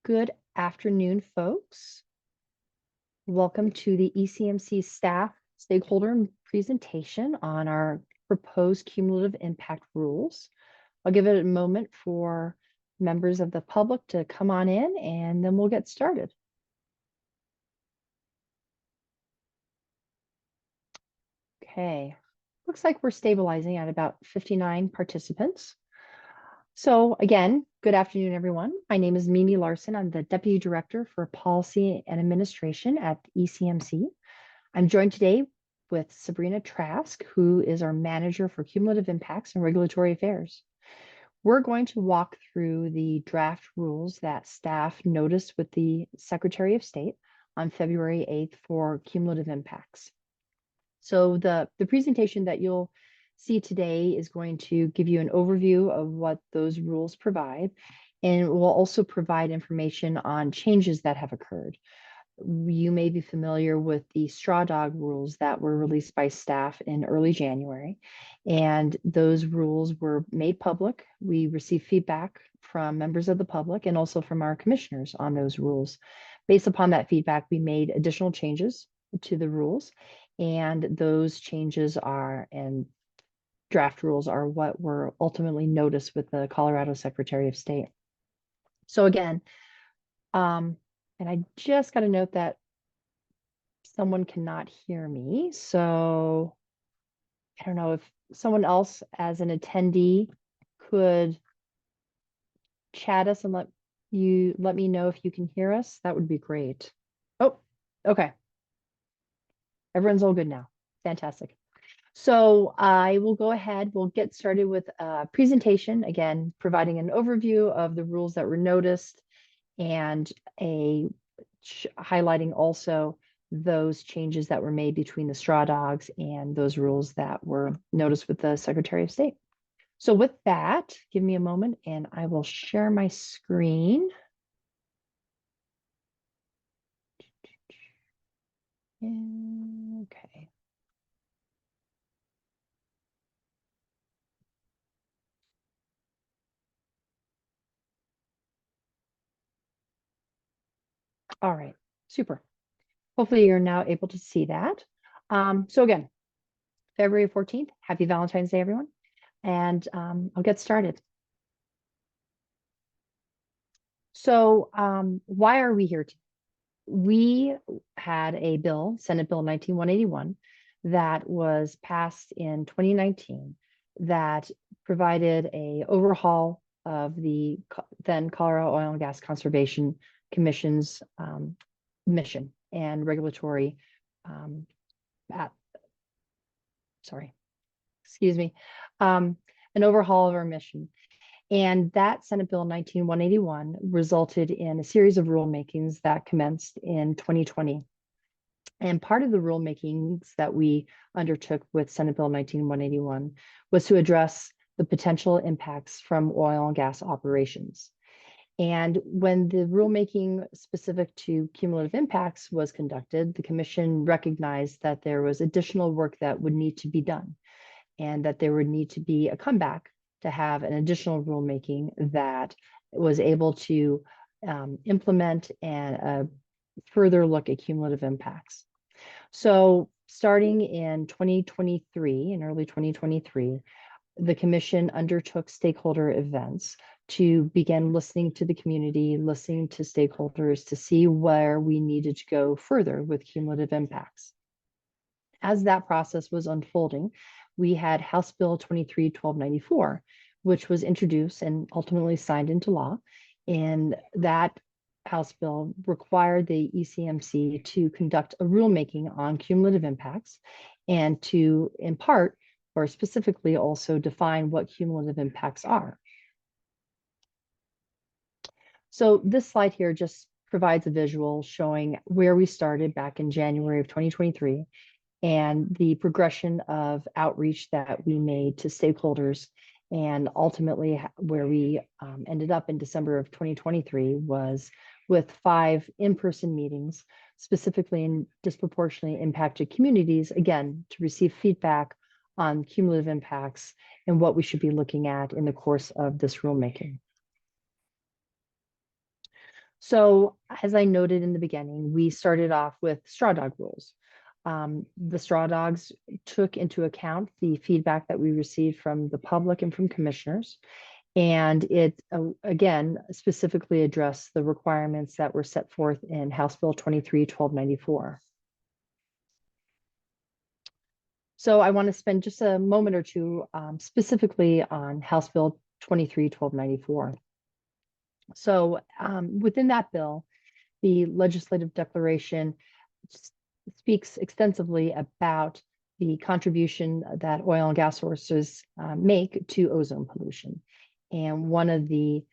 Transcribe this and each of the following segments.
Good afternoon, folks. Welcome to the ECMC staff stakeholder presentation on our proposed cumulative impact rules. I'll give it a moment for members of the public to come on in, and then we'll get started. Okay, looks like we're stabilizing at about 59 participants. So again, good afternoon, everyone. My name is Mimi Larson. I'm the Deputy Director for Policy and Administration at ECMC. I'm joined today with Sabrina Trask, who is our Manager for Cumulative Impacts and Regulatory Affairs. We're going to walk through the draft rules that staff noticed with the Secretary of State on February 8th for cumulative impacts. So the presentation that you'll see today is going to give you an overview of what those rules provide, and will also provide information on changes that have occurred. You may be familiar with the straw dog rules that were released by staff in early January, and those rules were made public. We received feedback from members of the public and also from our commissioners on those rules. Based upon that feedback, we made additional changes to the rules, and those changes and draft rules are what were ultimately noticed with the Colorado Secretary of State. So again, and I just got a note that someone cannot hear me. So I don't know if someone else as an attendee could chat us and let me know if you can hear us. That would be great. Oh, okay. Everyone's all good now. Fantastic. So I will go ahead. We'll get started with a presentation, again, providing an overview of the rules that were noticed and highlighting also those changes that were made between the straw dogs and those rules that were noticed with the Secretary of State. So with that, give me a moment and I will share my screen. Okay. All right, super. Hopefully you're now able to see that. So again, February 14th, happy Valentine's Day, everyone. And I'll get started. So why are we here today? We had a bill, Senate Bill 19181, that was passed in 2019 that provided an overhaul of the then Colorado Oil and Gas Conservation Commission's mission and regulatory an overhaul of our mission. And that Senate Bill 19181 resulted in a series of rulemakings that commenced in 2020. And part of the rulemakings that we undertook with Senate Bill 19181 was to address the potential impacts from oil and gas operations. And when the rulemaking specific to cumulative impacts was conducted, the commission recognized that there was additional work that would need to be done and that there would need to be a comeback to have an additional rulemaking that was able to implement and further look at cumulative impacts. So starting in 2023, in early 2023, the commission undertook stakeholder events to begin listening to the community, listening to stakeholders to see where we needed to go further with cumulative impacts. As that process was unfolding, we had House Bill 23-1294, which was introduced and ultimately signed into law. And that House bill required the ECMC to conduct a rulemaking on cumulative impacts and to, in part, or specifically also define what cumulative impacts are. So this slide here just provides a visual showing where we started back in January of 2023 and the progression of outreach that we made to stakeholders. And ultimately where we ended up in December of 2023 was with 5 in-person meetings, specifically in disproportionately impacted communities, again, to receive feedback on cumulative impacts and what we should be looking at in the course of this rulemaking. So as I noted in the beginning, we started off with straw dog rules. The straw dogs took into account the feedback that we received from the public and from commissioners. And it, again, specifically addressed the requirements that were set forth in House Bill 23-1294. So I want to spend just a moment or two specifically on House Bill 23-1294. So within that bill, the legislative declaration speaks extensively about the contribution that oil and gas sources make to ozone pollution. And one of the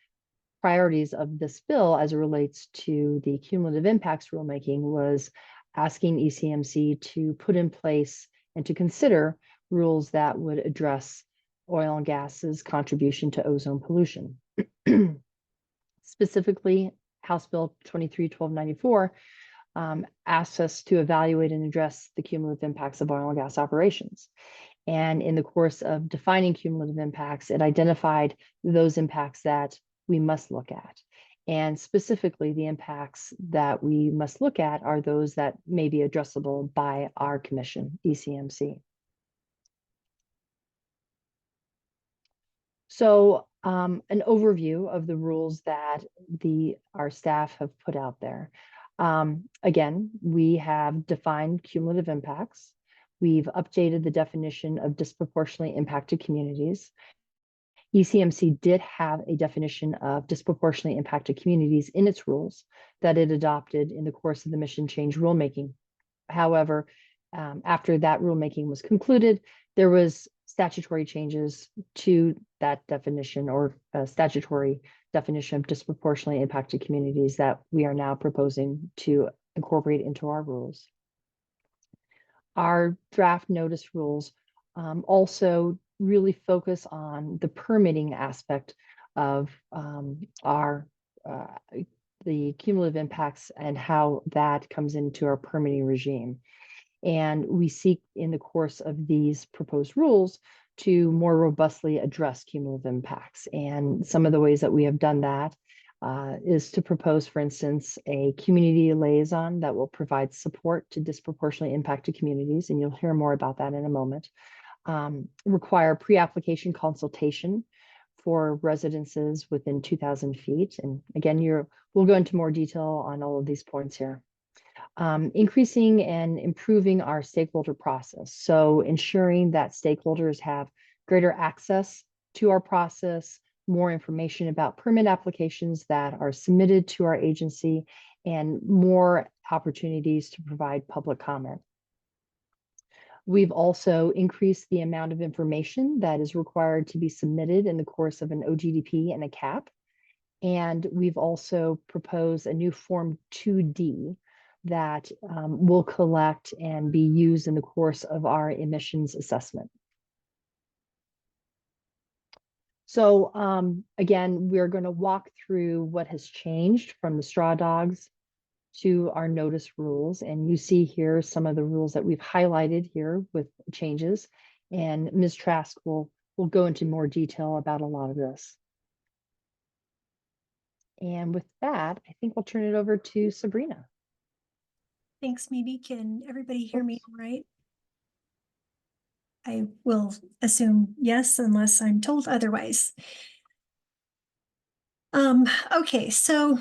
priorities of this bill as it relates to the cumulative impacts rulemaking was asking ECMC to put in place and to consider rules that would address oil and gas's contribution to ozone pollution. Specifically, House Bill 23-1294 asks us to evaluate and address the cumulative impacts of oil and gas operations. And in the course of defining cumulative impacts, it identified those impacts that we must look at. And specifically, the impacts that we must look at are those that may be addressable by our commission, ECMC. So an overview of the rules that our staff have put out there. Again, we have defined cumulative impacts. We've updated the definition of disproportionately impacted communities. ECMC did have a definition of disproportionately impacted communities in its rules that it adopted in the course of the mission change rulemaking. However, after that rulemaking was concluded, there was statutory changes to that definition, or a statutory definition of disproportionately impacted communities, that we are now proposing to incorporate into our rules. Our draft notice rules also really focus on the permitting aspect of the cumulative impacts and how that comes into our permitting regime. And we seek, in the course of these proposed rules, to more robustly address cumulative impacts. And some of the ways that we have done that is to propose, for instance, a community liaison that will provide support to disproportionately impacted communities, and you'll hear more about that in a moment. Require pre-application consultation for residences within 2,000 feet. And again, we'll go into more detail on all of these points here. Increasing and improving our stakeholder process. So ensuring that stakeholders have greater access to our process, more information about permit applications that are submitted to our agency, and more opportunities to provide public comment. We've also increased the amount of information that is required to be submitted in the course of an OGDP and a CAP. And we've also proposed a new Form 2D that will collect and be used in the course of our emissions assessment. So again, we're going to walk through what has changed from the straw dogs to our notice rules. And you see here some of the rules that we've highlighted here with changes. And Ms. Trask will go into more detail about a lot of this. And with that, I think we'll turn it over to Sabrina. Thanks, Mimi. Can everybody hear me all right? I will assume yes, unless I'm told otherwise. Okay, so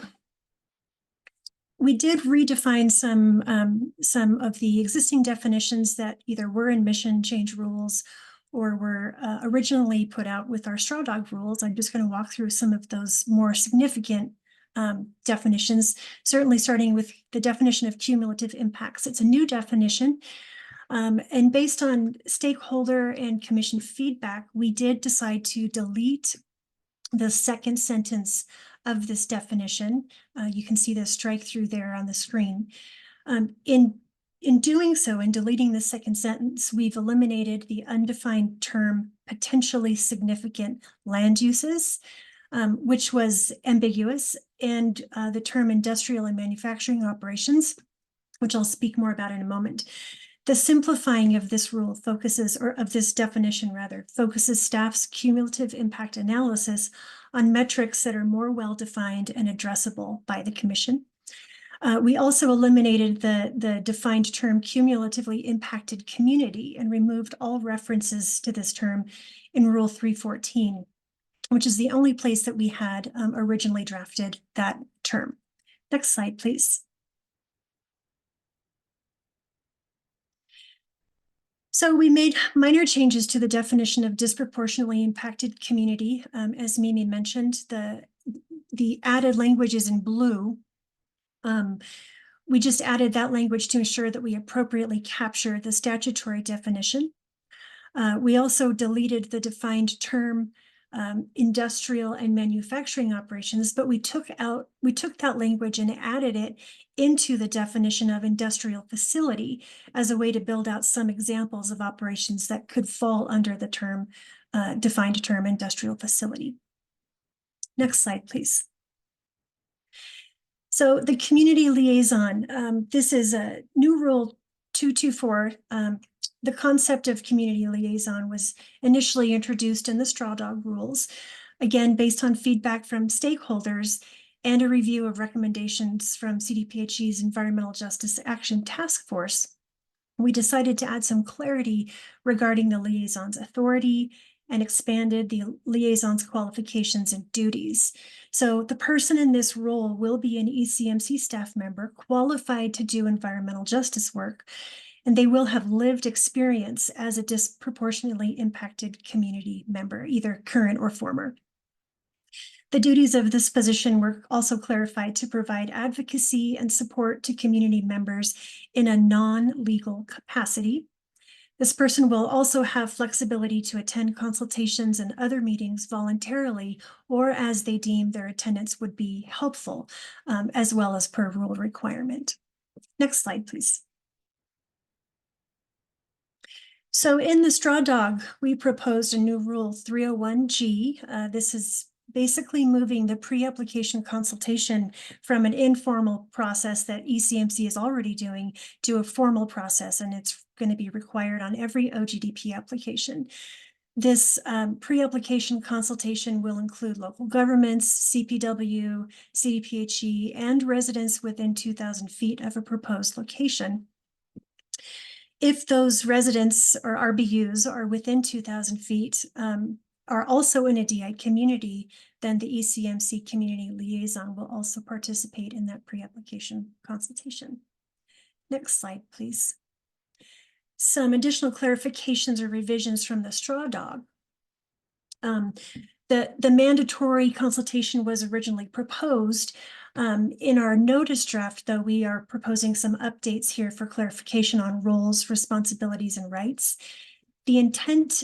we did redefine some of the existing definitions that either were in mission change rules or were originally put out with our straw dog rules. I'm just going to walk through some of those more significant definitions, certainly starting with the definition of cumulative impacts. It's a new definition. And based on stakeholder and commission feedback, we did decide to delete the second sentence of this definition. You can see the strike through there on the screen. In doing so, in deleting the second sentence, we've eliminated the undefined term potentially significant land uses, which was ambiguous, and the term industrial and manufacturing operations, which I'll speak more about in a moment. The simplifying of this rule focuses, or of this definition rather, focuses staff's cumulative impact analysis on metrics that are more well-defined and addressable by the Commission. We also eliminated the defined term cumulatively impacted community and removed all references to this term in Rule 314, which is the only place that we had originally drafted that term. Next slide, please. So we made minor changes to the definition of disproportionately impacted community. As Mimi mentioned, the added language is in blue. We just added that language to ensure that we appropriately capture the statutory definition. We also deleted the defined term industrial and manufacturing operations, but we took that language and added it into the definition of industrial facility as a way to build out some examples of operations that could fall under the term defined term industrial facility. Next slide, please. So the community liaison, this is a new rule 224. The concept of community liaison was initially introduced in the Straw Dog rules, again, based on feedback from stakeholders and a review of recommendations from CDPHE's Environmental Justice Action Task Force. We decided to add some clarity regarding the liaison's authority and expanded the liaison's qualifications and duties. So the person in this role will be an ECMC staff member qualified to do environmental justice work, and they will have lived experience as a disproportionately impacted community member, either current or former. The duties of this position were also clarified to provide advocacy and support to community members in a non-legal capacity. This person will also have flexibility to attend consultations and other meetings voluntarily or as they deem their attendance would be helpful, as well as per rule requirement. Next slide, please. So in the Straw Dog, we proposed a new rule 301G. This is basically moving the pre-application consultation from an informal process that ECMC is already doing to a formal process, and it's going to be required on every OGDP application. This pre-application consultation will include local governments, CPW, CDPHE, and residents within 2,000 feet of a proposed location. If those residents or RBUs are within 2,000 feet, are also in a DI community, then the ECMC community liaison will also participate in that pre-application consultation. Next slide, please. Some additional clarifications or revisions from the Straw Dog. The mandatory consultation was originally proposed. In our notice draft, though, we are proposing some updates here for clarification on roles, responsibilities, and rights. The intent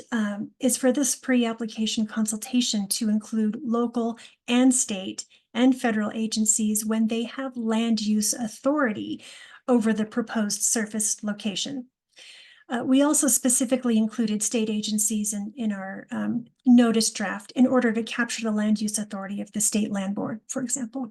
is for this pre-application consultation to include local and state and federal agencies when they have land use authority over the proposed surface location. We also specifically included state agencies in our notice draft in order to capture the land use authority of the state land board, for example.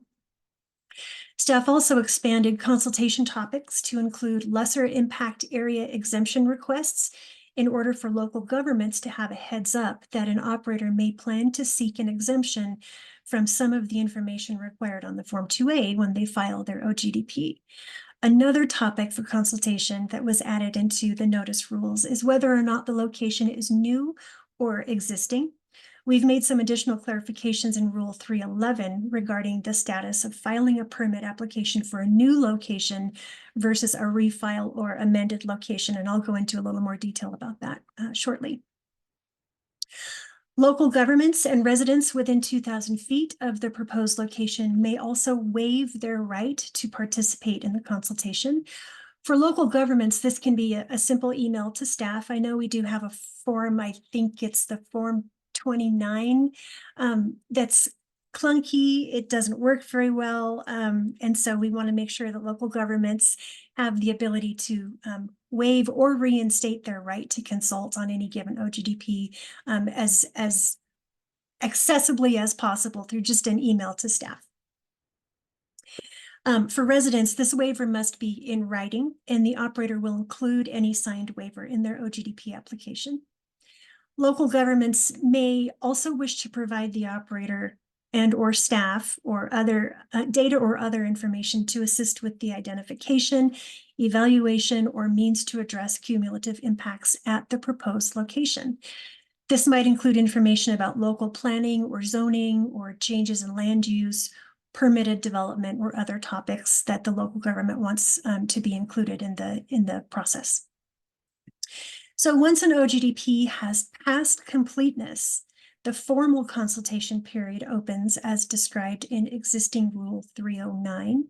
Staff also expanded consultation topics to include lesser impact area exemption requests in order for local governments to have a heads up that an operator may plan to seek an exemption from some of the information required on the Form 2A when they file their OGDP. Another topic for consultation that was added into the notice rules is whether or not the location is new or existing. We've made some additional clarifications in Rule 311 regarding the status of filing a permit application for a new location versus a refile or amended location, and I'll go into a little more detail about that shortly. Local governments and residents within 2,000 feet of the proposed location may also waive their right to participate in the consultation. For local governments, this can be a simple email to staff. I know we do have a form, I think it's the Form 29, that's clunky, it doesn't work very well, and so we want to make sure that local governments have the ability to waive or reinstate their right to consult on any given OGDP as accessibly as possible through just an email to staff. For residents, this waiver must be in writing, and the operator will include any signed waiver in their OGDP application. Local governments may also wish to provide the operator and/or staff or other data or other information to assist with the identification, evaluation, or means to address cumulative impacts at the proposed location. This might include information about local planning or zoning or changes in land use, permitted development, or other topics that the local government wants to be included in the process. So once an OGDP has passed completeness, the formal consultation period opens as described in existing Rule 309.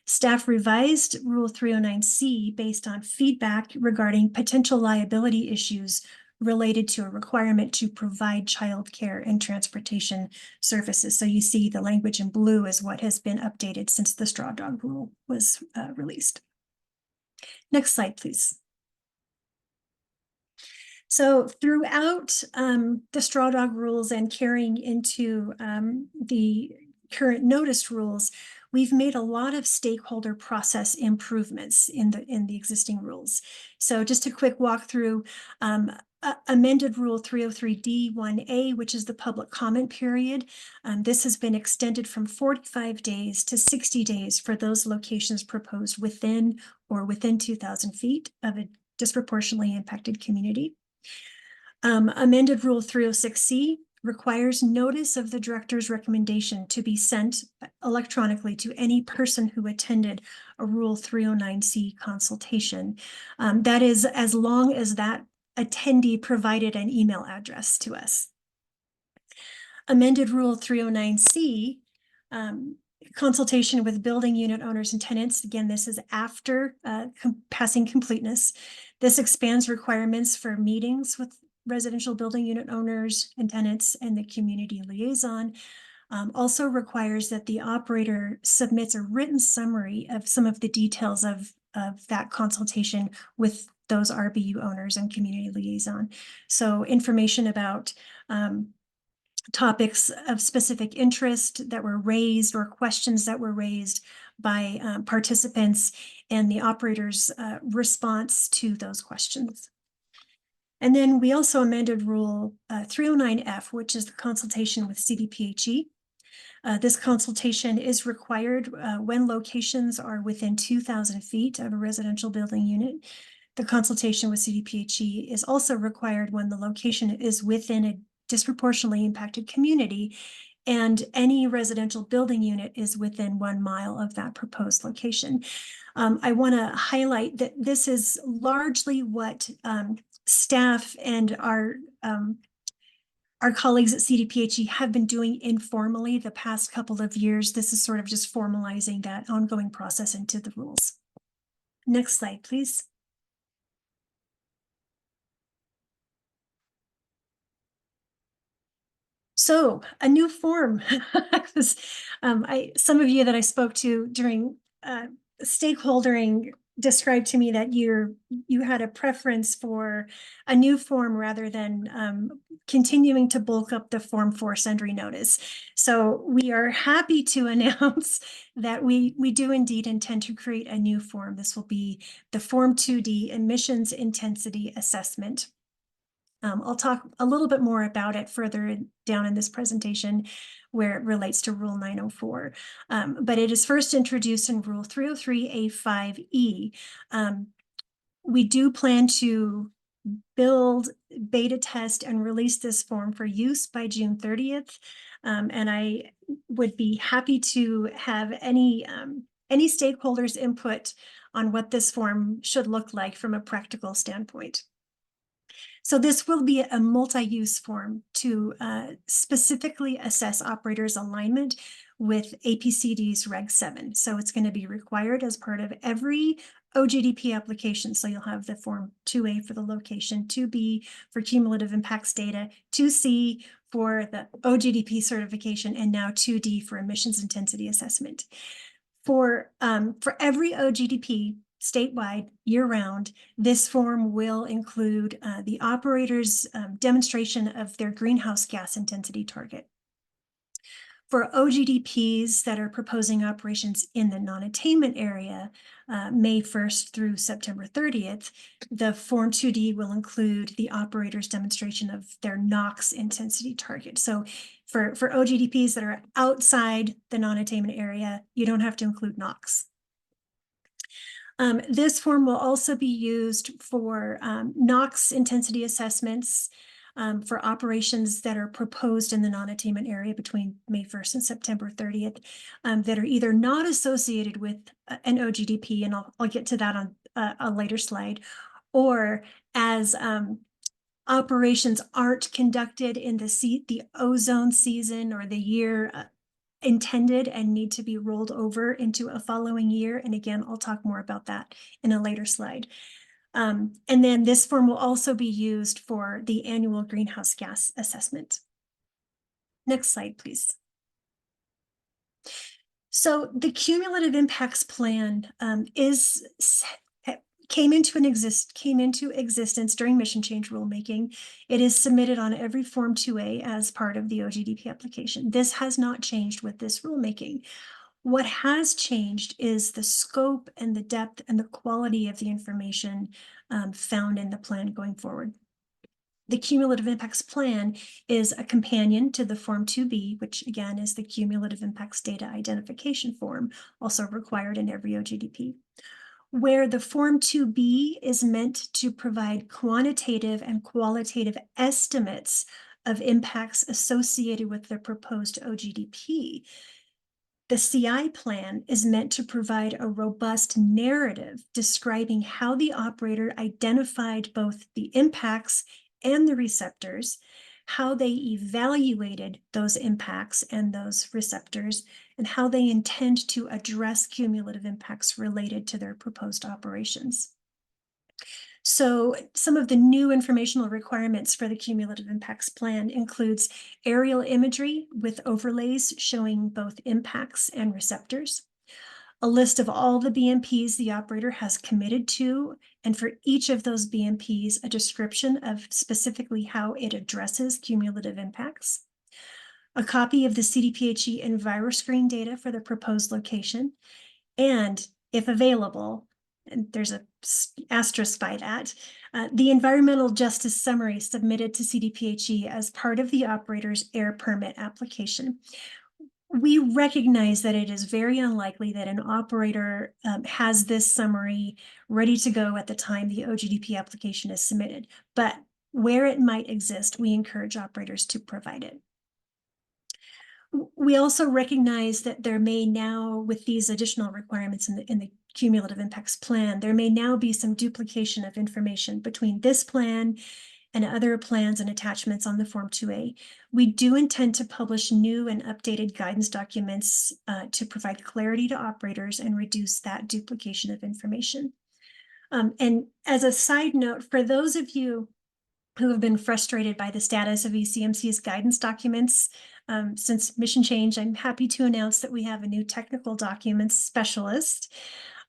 Staff revised Rule 309C based on feedback regarding potential liability issues related to a requirement to provide childcare and transportation services. So you see the language in blue is what has been updated since the straw dog rule was released. Next slide, please. So throughout the straw dog rules and carrying into the current notice rules, we've made a lot of stakeholder process improvements in the existing rules. So just a quick walkthrough. Amended Rule 303D1A, which is the public comment period. This has been extended from 45 days to 60 days for those locations proposed within 2,000 feet of a disproportionately impacted community. Amended Rule 306C requires notice of the director's recommendation to be sent electronically to any person who attended a Rule 309C consultation. That is as long as that attendee provided an email address to us. Amended Rule 309C, consultation with building unit owners and tenants. Again, this is after passing completeness. This expands requirements for meetings with residential building unit owners and tenants and the community liaison. Also requires that the operator submits a written summary of some of the details of that consultation with those RBU owners and community liaison. So information about topics of specific interest that were raised or questions that were raised by participants and the operator's response to those questions. And then we also amended Rule 309F, which is the consultation with CDPHE. This consultation is required when locations are within 2,000 feet of a residential building unit. The consultation with CDPHE is also required when the location is within a disproportionately impacted community and any residential building unit is within 1 mile of that proposed location. I want to highlight that this is largely what staff and our colleagues at CDPHE have been doing informally the past couple of years. This is sort of just formalizing that ongoing process into the rules. Next slide, please. So a new form. Some of you that I spoke to during stakeholdering described to me that you had a preference for a new form rather than continuing to bulk up the Form 4 sundry notice. So we are happy to announce that we do indeed intend to create a new form. This will be the Form 2D Emissions Intensity Assessment. I'll talk a little bit more about it further down in this presentation where it relates to Rule 904. But it is first introduced in Rule 303A5E. We do plan to build, beta test, and release this form for use by June 30th. And I would be happy to have any stakeholders' input on what this form should look like from a practical standpoint. So this will be a multi-use form to specifically assess operators' alignment with APCD's Reg 7. So it's going to be required as part of every OGDP application. So you'll have the Form 2A for the location, 2B for cumulative impacts data, 2C for the OGDP certification, and now 2D for emissions intensity assessment. For every OGDP, statewide, year-round, this form will include the operator's demonstration of their greenhouse gas intensity target. For OGDPs that are proposing operations in the non-attainment area, May 1st through September 30th, the Form 2D will include the operator's demonstration of their NOx intensity target. So for OGDPs that are outside the non-attainment area, you don't have to include NOx. This form will also be used for NOx intensity assessments for operations that are proposed in the non-attainment area between May 1st and September 30th that are either not associated with an OGDP, and I'll get to that on a later slide, or as operations aren't conducted in the ozone season or the year intended and need to be rolled over into a following year. And again, I'll talk more about that in a later slide. And then this form will also be used for the annual greenhouse gas assessment. Next slide, please. So the cumulative impacts plan came into existence during mission change rulemaking. It is submitted on every Form 2A as part of the OGDP application. This has not changed with this rulemaking. What has changed is the scope and the depth and the quality of the information found in the plan going forward. The Cumulative Impacts Plan is a companion to the Form 2B, which again is the Cumulative Impacts Data Identification Form, also required in every OGDP. Where the Form 2B is meant to provide quantitative and qualitative estimates of impacts associated with the proposed OGDP, the CI plan is meant to provide a robust narrative describing how the operator identified both the impacts and the receptors, how they evaluated those impacts and those receptors, and how they intend to address cumulative impacts related to their proposed operations. So some of the new informational requirements for the Cumulative Impacts Plan includes aerial imagery with overlays showing both impacts and receptors, a list of all the BMPs the operator has committed to, and for each of those BMPs, a description of specifically how it addresses cumulative impacts, a copy of the CDPHE EnviroScreen data for the proposed location, and if available, and there's an asterisk by that, the environmental justice summary submitted to CDPHE as part of the operator's air permit application. We recognize that it is very unlikely that an operator has this summary ready to go at the time the OGDP application is submitted, but where it might exist, we encourage operators to provide it. We also recognize that there may now, with these additional requirements in the Cumulative Impacts Plan, there may now be some duplication of information between this plan and other plans and attachments on the Form 2A. We do intend to publish new and updated guidance documents to provide clarity to operators and reduce that duplication of information. And as a side note, for those of you who have been frustrated by the status of ECMC's guidance documents since mission change, I'm happy to announce that we have a new technical documents specialist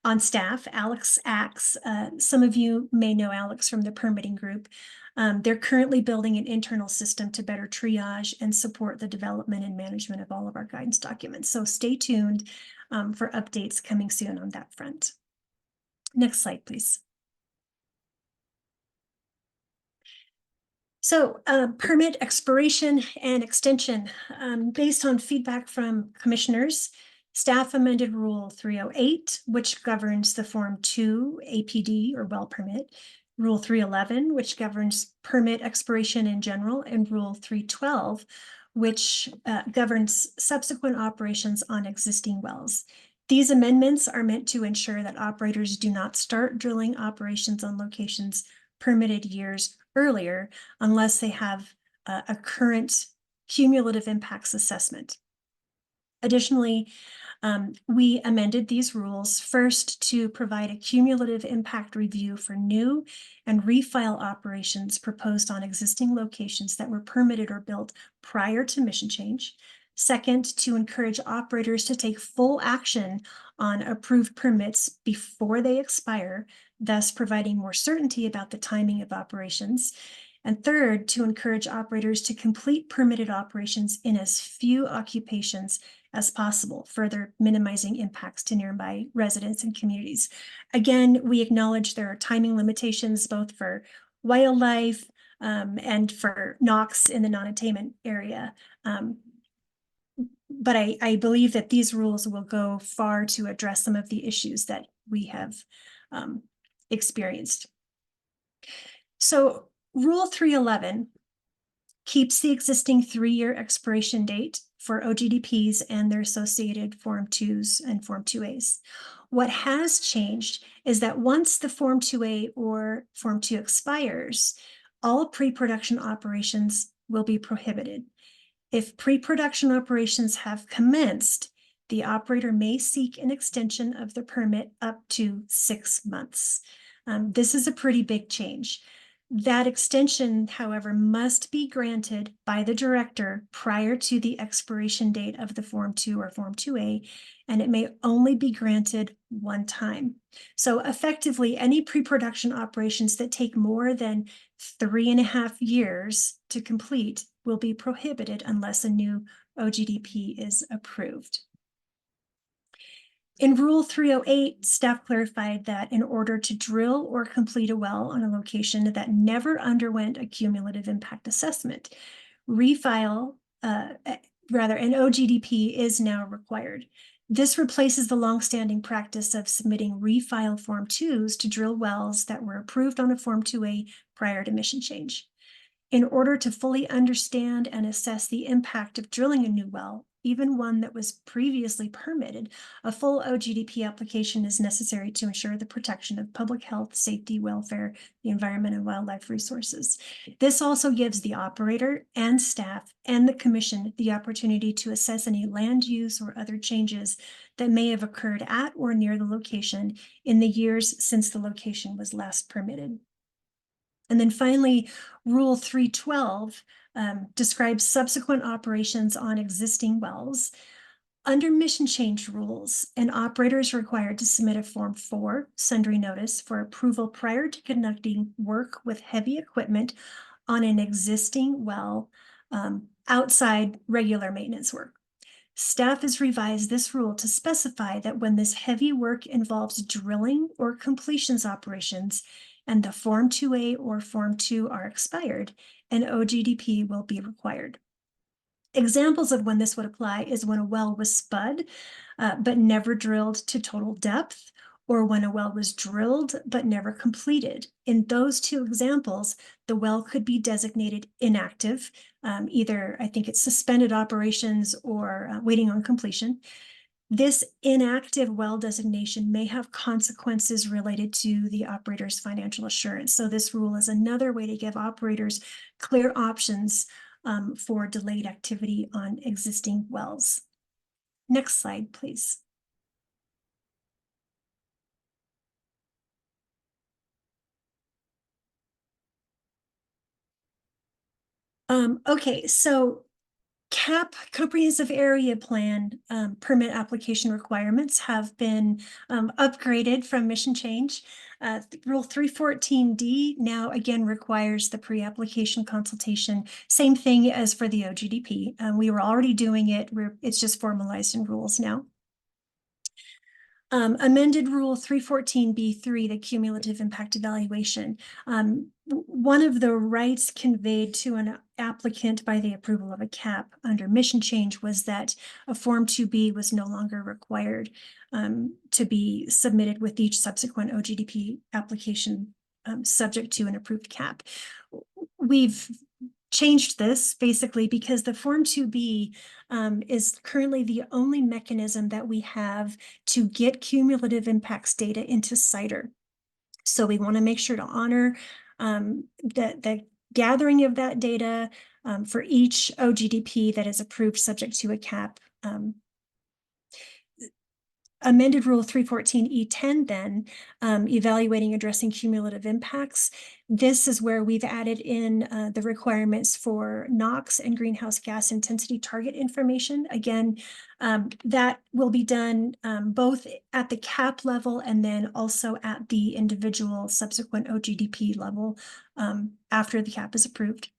on staff, Alex Axe. Some of you may know Alex from the permitting group. They're currently building an internal system to better triage and support the development and management of all of our guidance documents. So stay tuned for updates coming soon on that front. Next slide, please. So permit expiration and extension. Based on feedback from commissioners, staff amended Rule 308, which governs the Form 2 APD or well permit, Rule 311, which governs permit expiration in general, and Rule 312, which governs subsequent operations on existing wells. These amendments are meant to ensure that operators do not start drilling operations on locations permitted years earlier unless they have a current cumulative impacts assessment. Additionally, we amended these rules first to provide a cumulative impact review for new and refile operations proposed on existing locations that were permitted or built prior to mission change. Second, to encourage operators to take full action on approved permits before they expire, thus providing more certainty about the timing of operations. And third, to encourage operators to complete permitted operations in as few occupations as possible, further minimizing impacts to nearby residents and communities. Again, we acknowledge there are timing limitations both for wildlife and for NOx in the non-attainment area. But I believe that these rules will go far to address some of the issues that we have experienced. So Rule 311 keeps the existing 3-year expiration date for OGDPs and their associated Form 2s and Form 2As. What has changed is that once the Form 2A or Form 2 expires, all pre-production operations will be prohibited. If pre-production operations have commenced, the operator may seek an extension of the permit up to 6 months. This is a pretty big change. That extension, however, must be granted by the director prior to the expiration date of the Form 2 or Form 2A, and it may only be granted one time. So effectively, any pre-production operations that take more than 3.5 years to complete will be prohibited unless a new OGDP is approved. In Rule 308, staff clarified that in order to drill or complete a well on a location that never underwent a cumulative impact assessment, an OGDP is now required. This replaces the longstanding practice of submitting refiled Form 2s to drill wells that were approved on a Form 2A prior to mission change. In order to fully understand and assess the impact of drilling a new well, even one that was previously permitted, a full OGDP application is necessary to ensure the protection of public health, safety, welfare, the environment, and wildlife resources. This also gives the operator and staff and the commission the opportunity to assess any land use or other changes that may have occurred at or near the location in the years since the location was last permitted. And then finally, Rule 312 describes subsequent operations on existing wells. Under mission change rules, an operator is required to submit a Form 4 sundry notice for approval prior to conducting work with heavy equipment on an existing well outside regular maintenance work. Staff has revised this rule to specify that when this heavy work involves drilling or completions operations, and the Form 2A or Form 2 are expired, an OGDP will be required. Examples of when this would apply is when a well was spud, but never drilled to total depth, or when a well was drilled but never completed. In those two examples, the well could be designated inactive, either I think it's suspended operations or waiting on completion. This inactive well designation may have consequences related to the operator's financial assurance. So this rule is another way to give operators clear options for delayed activity on existing wells. Next slide, please. Okay, so CAP, Comprehensive Area Plan, permit application requirements have been upgraded from mission change. Rule 314D now again requires the pre-application consultation, same thing as for the OGDP. We were already doing it, it's just formalized in rules now. Amended Rule 314B3, the cumulative impact evaluation. One of the rights conveyed to an applicant by the approval of a CAP under mission change was that a Form 2B was no longer required to be submitted with each subsequent OGDP application subject to an approved CAP. We've changed this basically because the Form 2B is currently the only mechanism that we have to get cumulative impacts data into CIDR. So we want to make sure to honor the gathering of that data for each OGDP that is approved subject to a CAP. amended Rule 314E10 then, evaluating addressing cumulative impacts. This is where we've added in the requirements for NOx and greenhouse gas intensity target information. Again, that will be done both at the CAP level and then also at the individual subsequent OGDP level after the CAP is approved.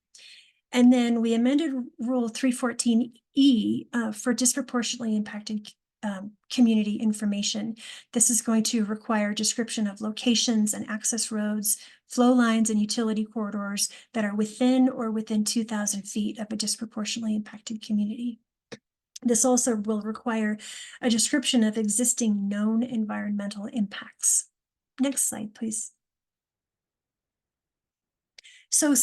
And then we amended Rule 314E for disproportionately impacted community information. This is going to require description of locations and access roads, flow lines, and utility corridors that are within or within 2,000 feet of a disproportionately impacted community. This also will require a description of existing known environmental impacts. Next slide, please. So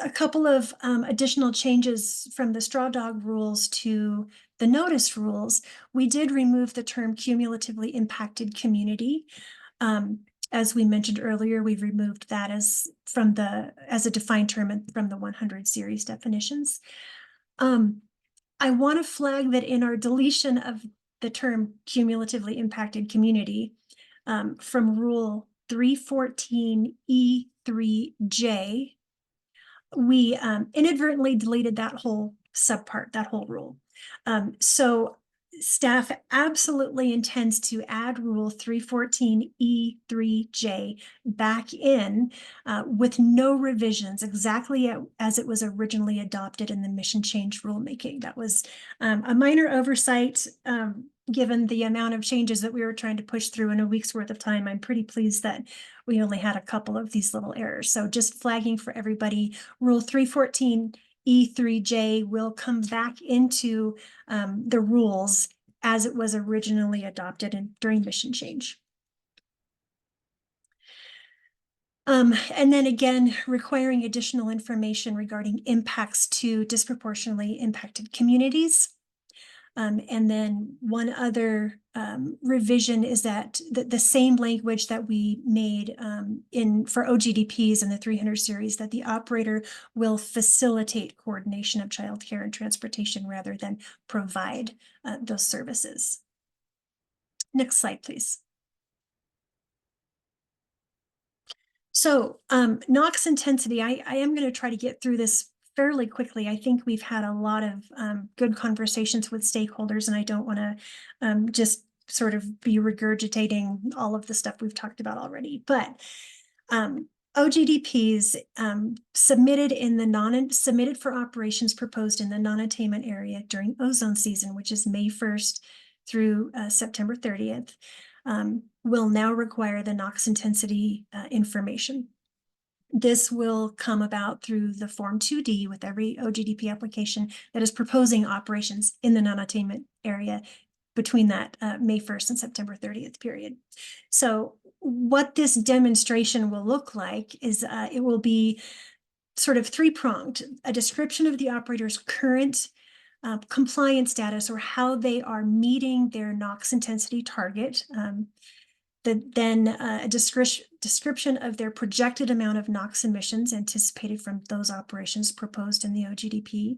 a couple of additional changes from the straw dog rules to the notice rules. We did remove the term cumulatively impacted community. As we mentioned earlier, we've removed that as a defined term from the 100 series definitions. I want to flag that in our deletion of the term cumulatively impacted community from Rule 314E3J, we inadvertently deleted that whole subpart, that whole rule. So staff absolutely intends to add Rule 314E3J back in with no revisions, exactly as it was originally adopted in the mission change rulemaking. That was a minor oversight given the amount of changes that we were trying to push through in a week's worth of time. I'm pretty pleased that we only had a couple of these little errors. So just flagging for everybody, Rule 314E3J will come back into the rules as it was originally adopted during mission change. And then again, requiring additional information regarding impacts to disproportionately impacted communities. And then one other revision is that the same language that we made for OGDPs in the 300 series, that the operator will facilitate coordination of childcare and transportation rather than provide those services. Next slide, please. So NOx intensity, I am going to try to get through this fairly quickly. I think we've had a lot of good conversations with stakeholders, and I don't want to just sort of be regurgitating all of the stuff we've talked about already. But OGDPs submitted for operations proposed in the non-attainment area during ozone season, which is May 1st through September 30th, will now require the NOx intensity information. This will come about through the Form 2D with every OGDP application that is proposing operations in the non-attainment area between that May 1st and September 30th period. So what this demonstration will look like is it will be sort of three-pronged: a description of the operator's current compliance status, or how they are meeting their NOx intensity target, then a description of their projected amount of NOx emissions anticipated from those operations proposed in the OGDP,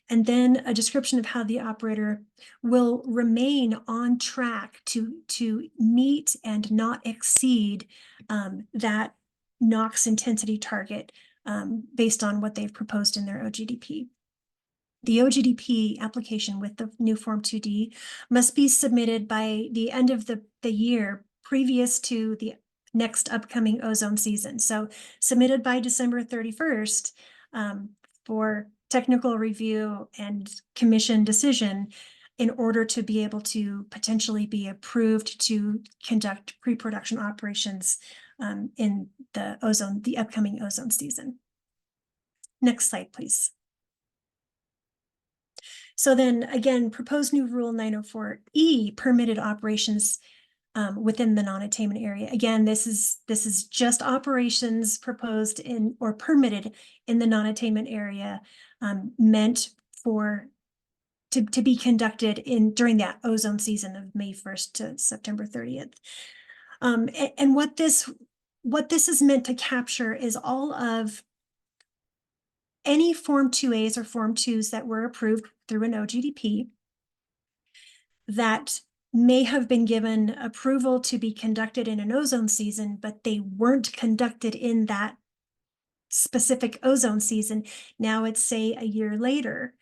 and then a description of how the operator will remain on track to meet and not exceed that NOx intensity target based on what they've proposed in their OGDP. The OGDP application with the new Form 2D must be submitted by the end of the year previous to the next upcoming ozone season. So submitted by December 31st for technical review and commission decision in order to be able to potentially be approved to conduct pre-production operations in the upcoming ozone season. Next slide, please. So then again, proposed new Rule 904E permitted operations within the non-attainment area. Again, this is just operations proposed in or permitted in the non-attainment area, meant to be conducted during that ozone season of May 1st to September 30th. And what this is meant to capture is all of any Form 2As or Form 2s that were approved through an OGDP that may have been given approval to be conducted in an ozone season, but they weren't conducted in that specific ozone season. Now it's, say, a year later,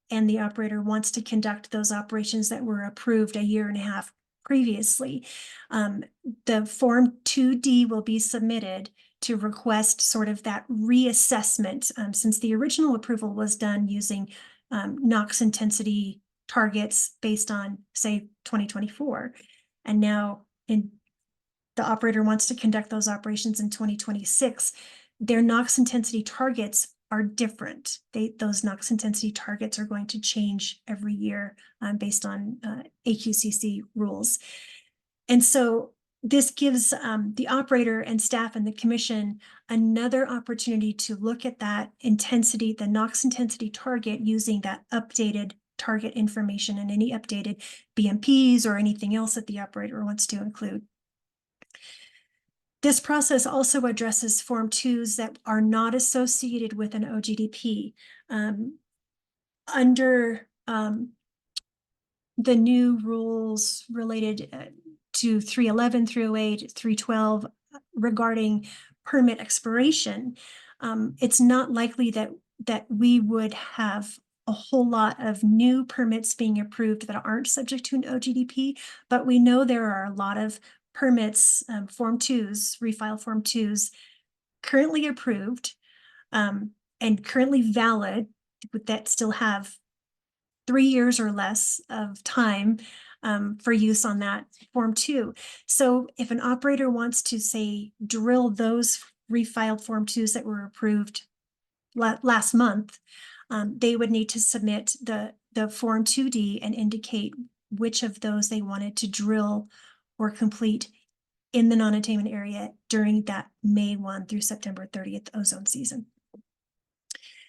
and the operator wants to conduct those operations that were approved a year and a half previously. The Form 2D will be submitted to request sort of that reassessment, since the original approval was done using NOx intensity targets based on, say, 2024. And now the operator wants to conduct those operations in 2026. Their NOx intensity targets are different. Those NOx intensity targets are going to change every year based on AQCC rules. And so this gives the operator and staff and the commission another opportunity to look at that intensity, the NOx intensity target, using that updated target information and any updated BMPs or anything else that the operator wants to include. This process also addresses Form 2s that are not associated with an OGDP. Under the new rules related to 311, 308, 312 regarding permit expiration, it's not likely that we would have a whole lot of new permits being approved that aren't subject to an OGDP, but we know there are a lot of permits, Form 2s, refile Form 2s, currently approved and currently valid, that still have 3 years or less of time for use on that Form 2. So if an operator wants to, say, drill those refiled Form 2s that were approved last month, they would need to submit the Form 2D and indicate which of those they wanted to drill or complete in the non-attainment area during that May 1 through September 30th ozone season.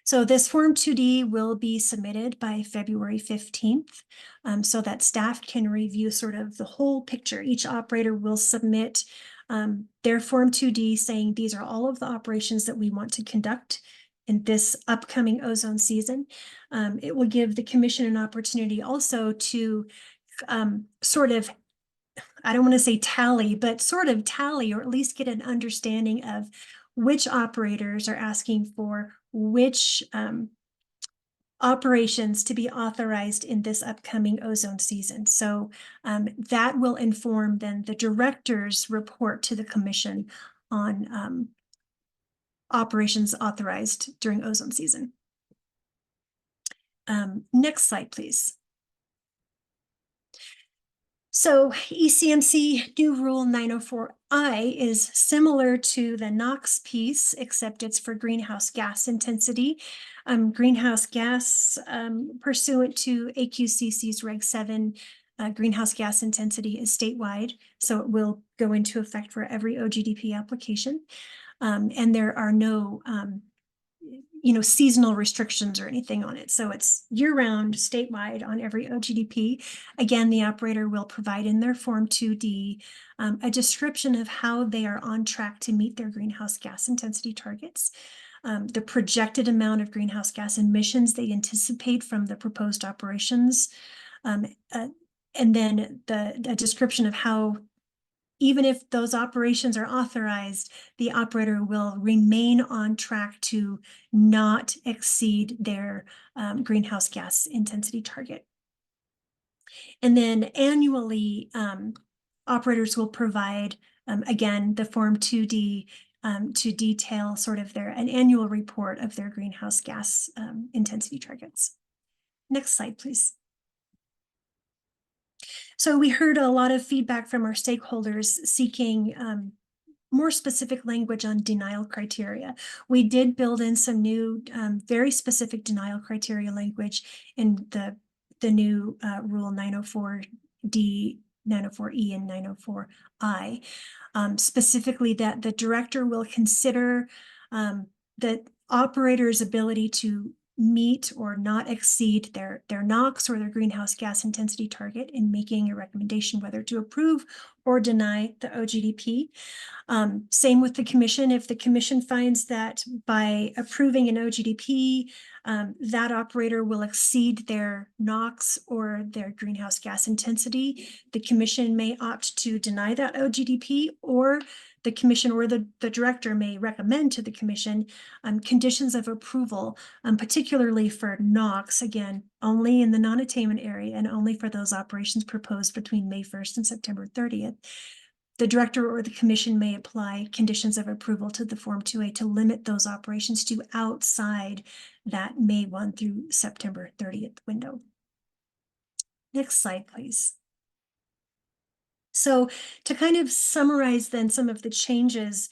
So this Form 2D will be submitted by February 15th, so that staff can review sort of the whole picture. Each operator will submit their Form 2D saying these are all of the operations that we want to conduct in this upcoming ozone season. It will give the commission an opportunity also to sort of, I don't want to say tally, but sort of tally, or at least get an understanding of which operators are asking for which operations to be authorized in this upcoming ozone season. So that will inform then the director's report to the commission on operations authorized during ozone season. Next slide, please. So ECMC new rule 904I is similar to the NOx piece, except it's for greenhouse gas intensity. Greenhouse gas pursuant to AQCC's Reg 7, greenhouse gas intensity is statewide, so it will go into effect for every OGDP application. And there are no seasonal restrictions or anything on it. So it's year-round, statewide on every OGDP. Again, the operator will provide in their Form 2D a description of how they are on track to meet their greenhouse gas intensity targets, the projected amount of greenhouse gas emissions they anticipate from the proposed operations, and then a description of how, even if those operations are authorized, the operator will remain on track to not exceed their greenhouse gas intensity target. And then annually, operators will provide, again, the Form 2D to detail sort of an annual report of their greenhouse gas intensity targets. Next slide, please. So we heard a lot of feedback from our stakeholders seeking more specific language on denial criteria. We did build in some new, very specific denial criteria language in the new Rule 904D, 904E, and 904I. Specifically, that the director will consider the operator's ability to meet or not exceed their NOx or their greenhouse gas intensity target in making a recommendation whether to approve or deny the OGDP. Same with the commission. If the commission finds that by approving an OGDP, that operator will exceed their NOx or their greenhouse gas intensity, the commission may opt to deny that OGDP, or the commission or the director may recommend to the commission conditions of approval, particularly for NOx, again, only in the non-attainment area and only for those operations proposed between May 1st and September 30th. The director or the commission may apply conditions of approval to the Form 2A to limit those operations to outside that May 1 through September 30th window. Next slide, please. So to kind of summarize then some of the changes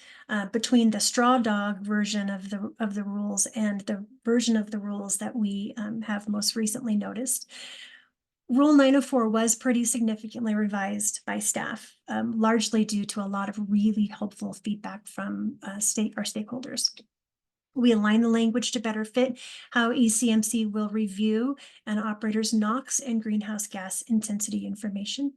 between the straw dog version of the rules and the version of the rules that we have most recently noticed. Rule 904 was pretty significantly revised by staff, largely due to a lot of really helpful feedback from our stakeholders. We align the language to better fit how ECMC will review an operator's NOx and greenhouse gas intensity information.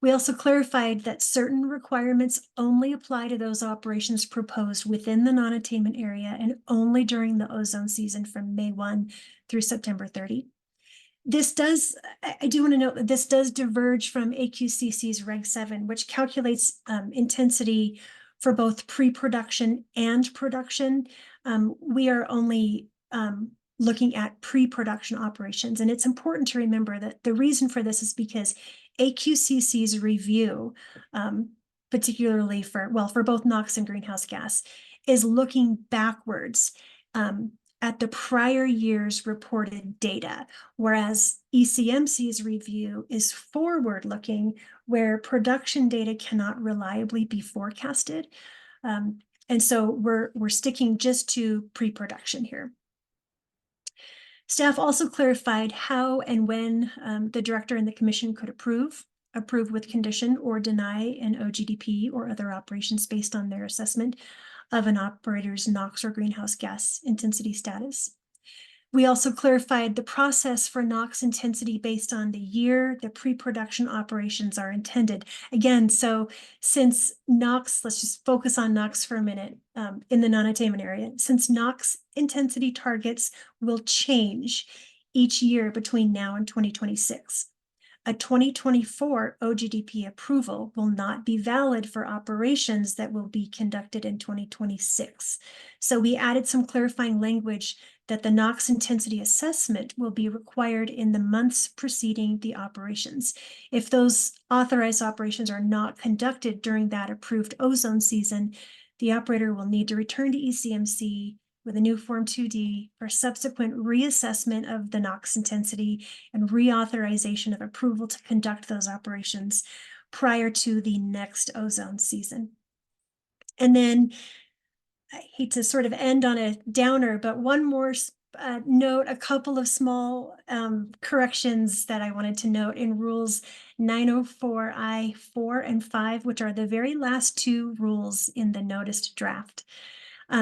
We also clarified that certain requirements only apply to those operations proposed within the non-attainment area and only during the ozone season from May 1 through September 30. I do want to note that this does diverge from AQCC's Reg 7, which calculates intensity for both pre-production and production. We are only looking at pre-production operations. And it's important to remember that the reason for this is because AQCC's review, particularly for both NOx and greenhouse gas, is looking backwards at the prior year's reported data, whereas ECMC's review is forward-looking, where production data cannot reliably be forecasted. And so we're sticking just to pre-production here. Staff also clarified how and when the director and the commission could approve with condition, or deny an OGDP or other operations based on their assessment of an operator's NOx or greenhouse gas intensity status. We also clarified the process for NOx intensity based on the year the pre-production operations are intended. Again, so since NOx, let's just focus on NOx for a minute in the non-attainment area. Since NOx intensity targets will change each year between now and 2026. A 2024 OGDP approval will not be valid for operations that will be conducted in 2026. So we added some clarifying language that the NOx intensity assessment will be required in the months preceding the operations. If those authorized operations are not conducted during that approved ozone season, the operator will need to return to ECMC with a new Form 2D for subsequent reassessment of the NOx intensity and reauthorization of approval to conduct those operations prior to the next ozone season. And then I hate to sort of end on a downer, but one more note, a couple of small corrections that I wanted to note in rules 904I4 and 5, which are the very last two rules in the noticed draft.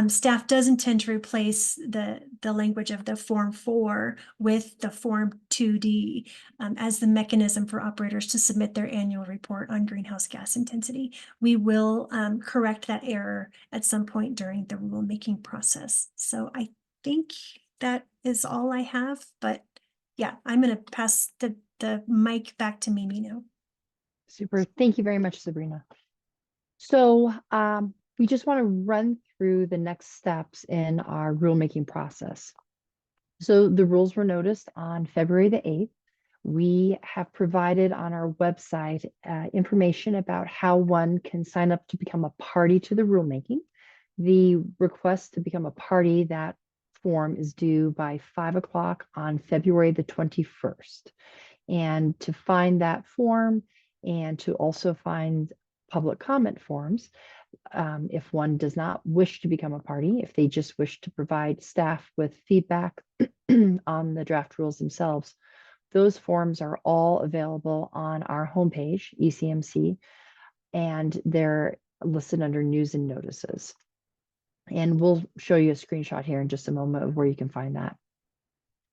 Staff does intend to replace the language of the Form 4 with the Form 2D as the mechanism for operators to submit their annual report on greenhouse gas intensity. We will correct that error at some point during the rulemaking process. So I think that is all I have, but yeah, I'm going to pass the mic back to Mimi now. Super. Thank you very much, Sabrina. So we just want to run through the next steps in our rulemaking process. So the rules were noticed on February the 8th. We have provided on our website information about how one can sign up to become a party to the rulemaking. The request to become a party, that form is due by 5 o'clock on February the 21st. And to find that form and to also find public comment forms, if one does not wish to become a party, if they just wish to provide staff with feedback on the draft rules themselves, those forms are all available on our homepage, ECMC, and they're listed under news and notices. And we'll show you a screenshot here in just a moment of where you can find that.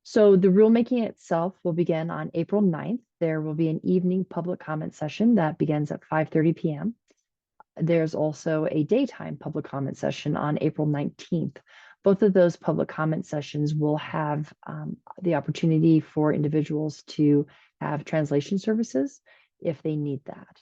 So the rulemaking itself will begin on April 9th. There will be an evening public comment session that begins at 5:30 p.m. There's also a daytime public comment session on April 19th. Both of those public comment sessions will have the opportunity for individuals to have translation services if they need that.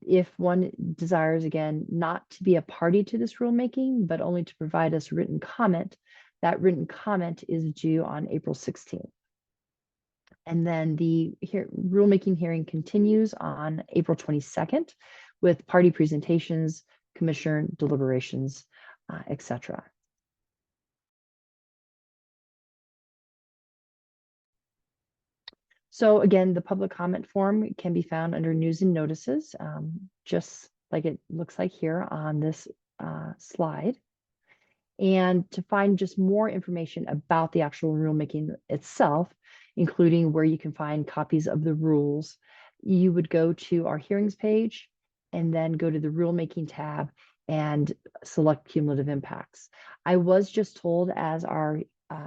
If one desires, again, not to be a party to this rulemaking, but only to provide us written comment, that written comment is due on April 16th. And then the rulemaking hearing continues on April 22nd with party presentations, commissioner deliberations, etc. So again, the public comment form can be found under news and notices, just like it looks like here on this slide. And to find just more information about the actual rulemaking itself, including where you can find copies of the rules, you would go to our hearings page and then go to the rulemaking tab and select cumulative impacts. I was just told as our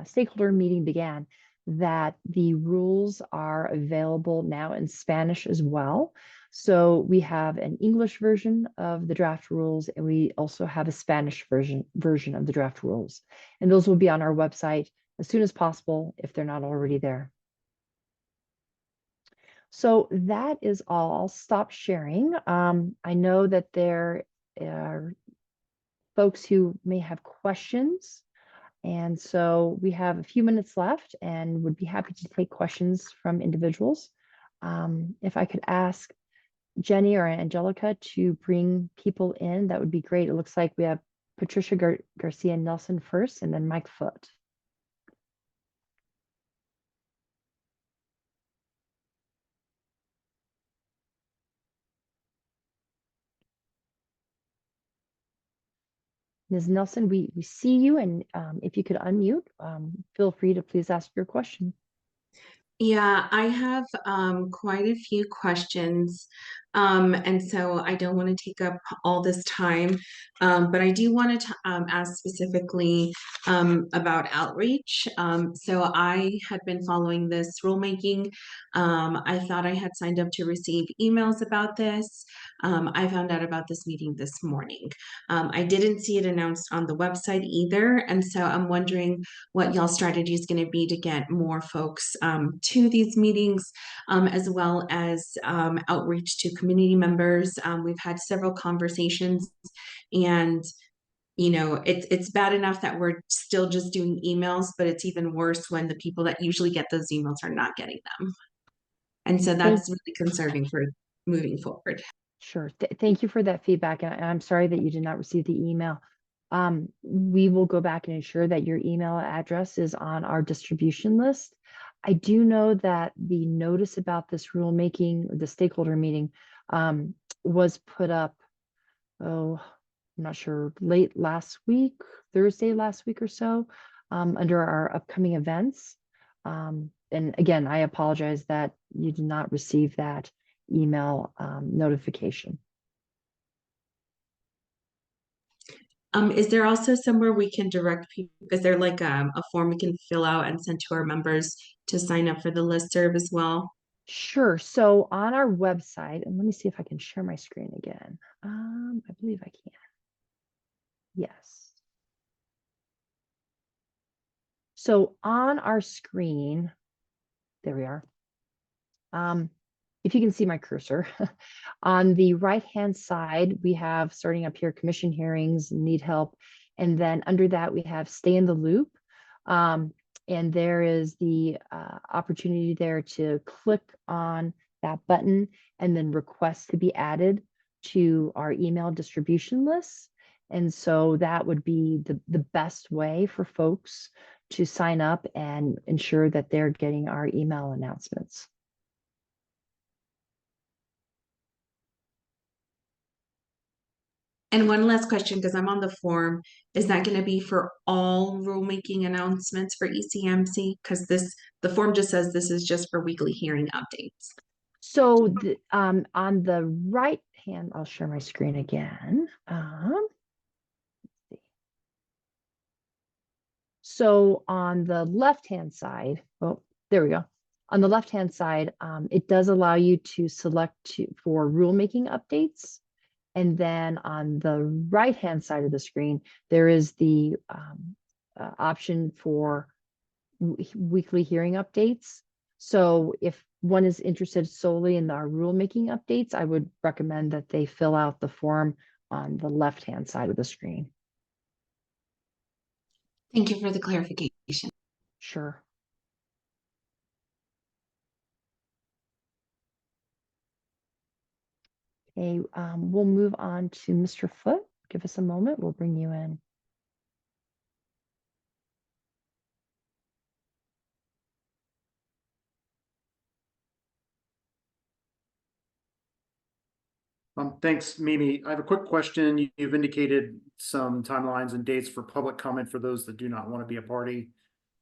stakeholder meeting began that the rules are available now in Spanish as well. So we have an English version of the draft rules, and we also have a Spanish version of the draft rules. And those will be on our website as soon as possible if they're not already there. So that is all. I'll stop sharing. I know that there are folks who may have questions. And so we have a few minutes left and would be happy to take questions from individuals. If I could ask Jenny or Angelica to bring people in, that would be great. It looks like we have Patricia Garcia Nelson first and then Mike Foote. Ms. Nelson, we see you, and if you could unmute, feel free to please ask your question. Yeah, I have quite a few questions. And so I don't want to take up all this time, but I do want to ask specifically about outreach. So I had been following this rulemaking. I thought I had signed up to receive emails about this. I found out about this meeting this morning. I didn't see it announced on the website either. And so I'm wondering what y'all's strategy is going to be to get more folks to these meetings, as well as outreach to community members. We've had several conversations, and it's bad enough that we're still just doing emails, but it's even worse when the people that usually get those emails are not getting them. And so that's really concerning for moving forward. Sure. Thank you for that feedback. And I'm sorry that you did not receive the email. We will go back and ensure that your email address is on our distribution list. I do know that the notice about this rulemaking, the stakeholder meeting, was put up, I'm not sure, late last week, Thursday last week or so, under our upcoming events. And again, I apologize that you did not receive that email notification. Is there also somewhere we can direct people? Is there like a form we can fill out and send to our members to sign up for the listserv as well? Sure. So on our website, and let me see if I can share my screen again. I believe I can. Yes. So on our screen, there we are. If you can see my cursor, on the right-hand side, we have starting up here, commission hearings, need help. And then under that, we have stay in the loop. And there is the opportunity there to click on that button and then request to be added to our email distribution list. And so that would be the best way for folks to sign up and ensure that they're getting our email announcements. And one last question, because I'm on the form, is that going to be for all rulemaking announcements for ECMC? Because the form just says this is just for weekly hearing updates. So on the right hand, I'll share my screen again. So on the left-hand side, oh, there we go. On the left-hand side, it does allow you to select for rulemaking updates. And then on the right-hand side of the screen, there is the option for weekly hearing updates. So if one is interested solely in our rulemaking updates, I would recommend that they fill out the form on the left-hand side of the screen. Thank you for the clarification. Sure. Okay, we'll move on to Mr. Foote. Give us a moment. We'll bring you in. Thanks, Mimi. I have a quick question. You've indicated some timelines and dates for public comment for those that do not want to be a party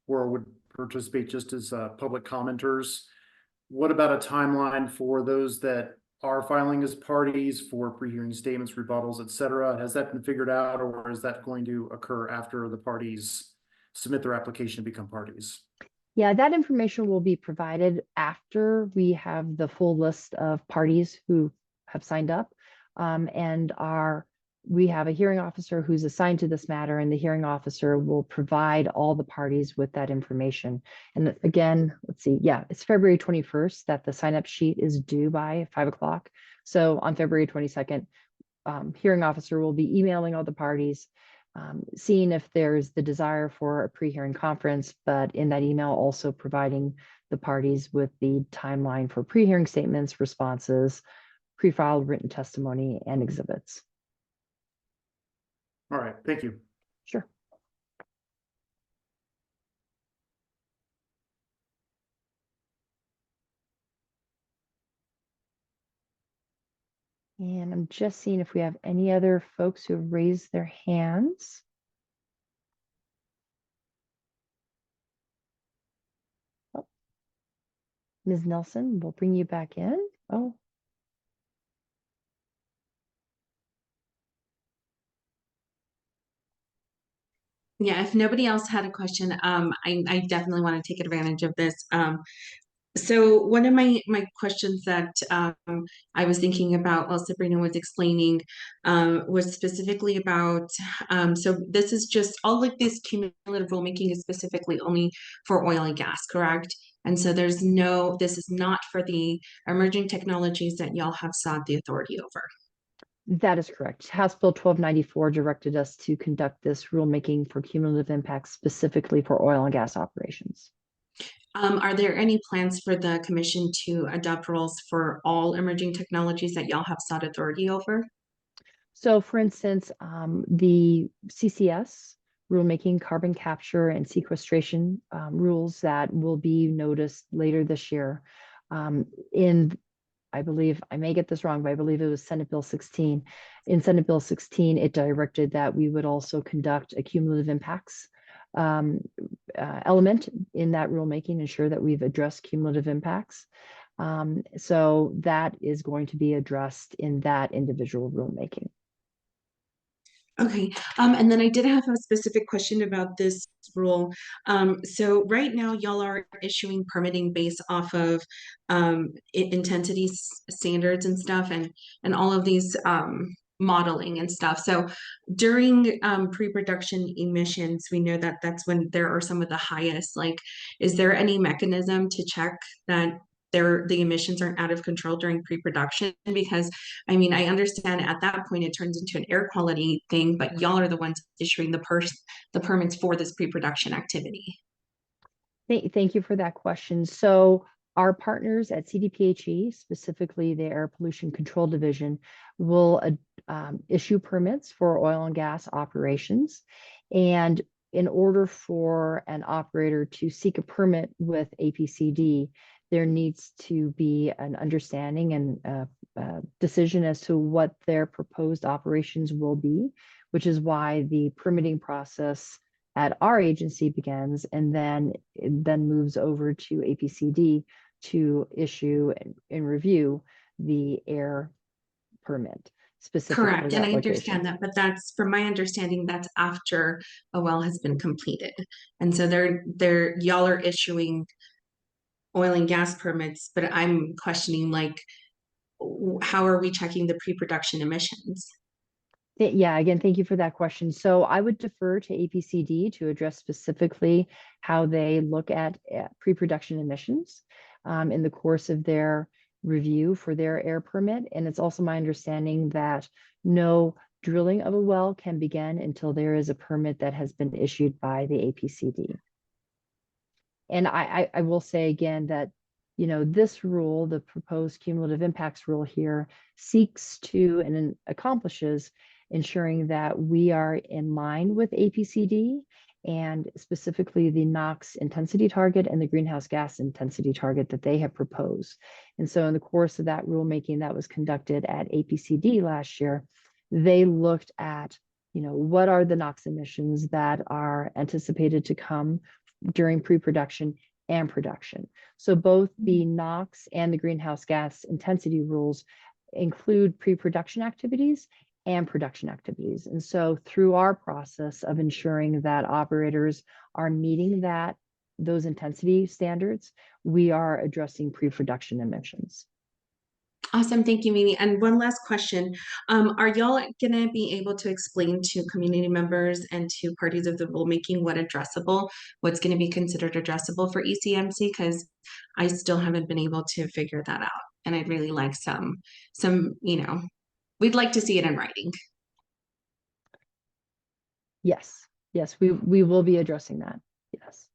or would participate just as public commenters. What about a timeline for those that are filing as parties for pre-hearing statements, rebuttals, et cetera? Has that been figured out, or is that going to occur after the parties submit their application to become parties? Yeah, that information will be provided after we have the full list of parties who have signed up. We have a hearing officer who's assigned to this matter, and the hearing officer will provide all the parties with that information. And again, let's see, yeah, it's February 21st that the sign-up sheet is due by 5 o'clock. So on February 22nd, hearing officer will be emailing all the parties, seeing if there's the desire for a pre-hearing conference, but in that email also providing the parties with the timeline for pre-hearing statements, responses, pre-filed written testimony, and exhibits. All right, thank you. Sure. And I'm just seeing if we have any other folks who have raised their hands. Oh. Ms. Nelson, we'll bring you back in. Oh. Yeah, if nobody else had a question, I definitely want to take advantage of this. So one of my questions that I was thinking about while Sabrina was explaining was specifically about, so this is just all like this cumulative rulemaking is specifically only for oil and gas, correct? And so this is not for the emerging technologies that y'all have sought the authority over. That is correct. House Bill 1294 directed us to conduct this rulemaking for cumulative impacts specifically for oil and gas operations. Are there any plans for the commission to adopt rules for all emerging technologies that y'all have sought authority over? So for instance, the CCS rulemaking, carbon capture and sequestration rules that will be noticed later this year I believe, I may get this wrong, but I believe it was Senate Bill 16. In Senate Bill 16, it directed that we would also conduct a cumulative impacts element in that rulemaking, ensure that we've addressed cumulative impacts. So that is going to be addressed in that individual rulemaking. Okay, and then I did have a specific question about this rule. So right now, y'all are issuing permitting based off of intensity standards and stuff, and all of these modeling and stuff. So during pre-production emissions, we know that that's when there are some of the highest. Like, is there any mechanism to check that the emissions aren't out of control during pre-production? Because I mean, I understand at that point it turns into an air quality thing, but y'all are the ones issuing the permits for this pre-production activity. Thank you for that question. So our partners at CDPHE, specifically the Air Pollution Control Division, will issue permits for oil and gas operations. And in order for an operator to seek a permit with APCD, there needs to be an understanding and decision as to what their proposed operations will be, which is why the permitting process at our agency begins and then moves over to APCD to issue and review the air permit. specific for Correct, and that I location. understand that, but that's, from my understanding, that's after a well has been completed. And so y'all are issuing oil and gas permits, but I'm questioning, like, how are we checking the pre-production emissions? Yeah, again, thank you for that question. So I would defer to APCD to address specifically how they look at pre-production emissions in the course of their review for their air permit. And it's also my understanding that no drilling of a well can begin until there is a permit that has been issued by the APCD. And I will say again that, you know, this rule, the proposed cumulative impacts rule here, seeks to and accomplishes ensuring that we are in line with APCD and specifically the NOx intensity target and the greenhouse gas intensity target that they have proposed. And so in the course of that rulemaking that was conducted at APCD last year, they looked at, you know, what are the NOx emissions that are anticipated to come during pre-production and production. So both the NOx and the greenhouse gas intensity rules include pre-production activities and production activities. And so through our process of ensuring that operators are meeting those intensity standards, we are addressing pre-production emissions. Awesome, thank you, Mimi. And one last question. Are y'all gonna be able to explain to community members and to parties of the rulemaking what's gonna be considered addressable for ECMC? Because I still haven't been able to figure that out. And I'd really like some, you know, we'd like to see it in writing. Yes, yes, we will be addressing that. Yes.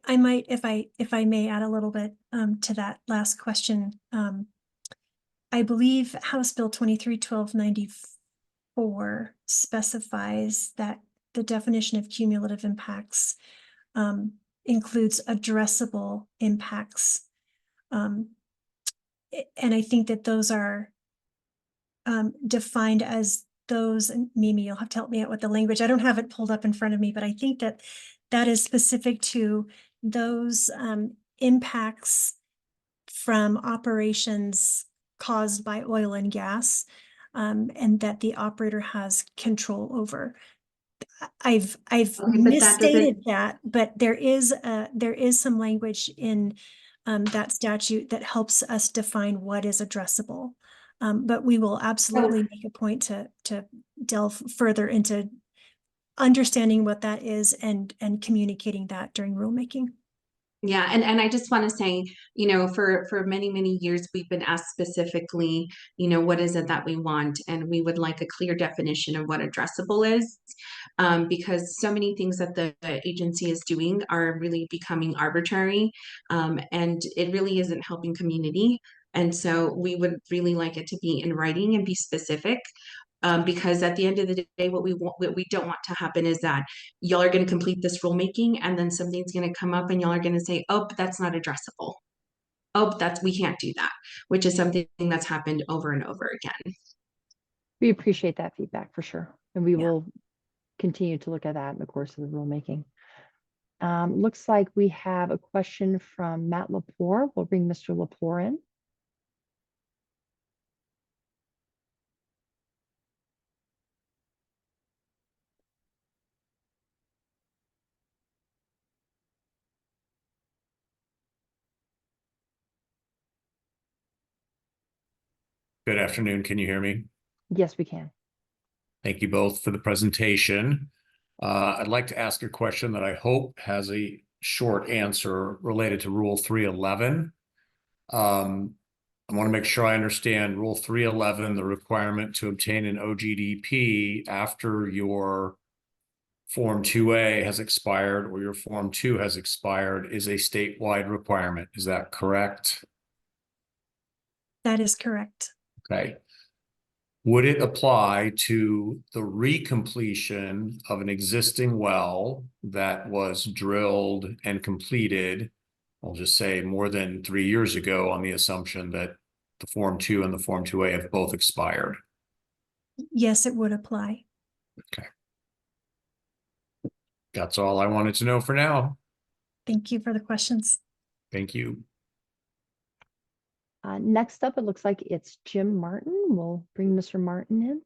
I might, if I may add a little bit to that last question. I believe House Bill 23-1294 specifies that the definition of cumulative impacts includes addressable impacts. And I think that those are defined as those, and Mimi, you'll have to help me out with the language. I don't have it pulled up in front of me, but I think that that is specific to those impacts from operations caused by oil and gas, and that the operator has control over. I've misstated that, but there is some language in that statute that helps us define what is addressable. But we will absolutely make a point to delve further into understanding what that is and communicating that during rulemaking. Yeah, and I just want to say, you know, for many years we've been asked specifically, you know, what is it that we want, and we would like a clear definition of what addressable is, because so many things that the agency is doing are really becoming arbitrary, and it really isn't helping community. And so we would really like it to be in writing and be specific. Because at the end of the day, what we don't want to happen is that y'all are going to complete this rulemaking and then something's going to come up and y'all are going to say, oh, that's not addressable. Oh, we can't do that, which is something that's happened over and over again. We appreciate that feedback for sure. And we will continue to look at that in the course of the rulemaking. Looks like we have a question from Matt Lepore. We'll bring Mr. Lepore in. Good afternoon. Can you hear me? Yes, we can. Thank you both for the presentation. I'd like to ask a question that I hope has a short answer related to Rule 311. I want to make sure I understand Rule 311, the requirement to obtain an OGDP after your Form 2A has expired or your Form 2 has expired is a statewide requirement. Is that correct? That is correct. Okay. Would it apply to the recompletion of an existing well that was drilled and completed, I'll just say more than 3 years ago, on the assumption that the Form 2 and the Form 2A have both expired? Yes, it would apply. Okay. That's all I wanted to know for now. Thank you for the questions. Thank you. Next up, it looks like it's Jim Martin. We'll bring Mr. Martin in.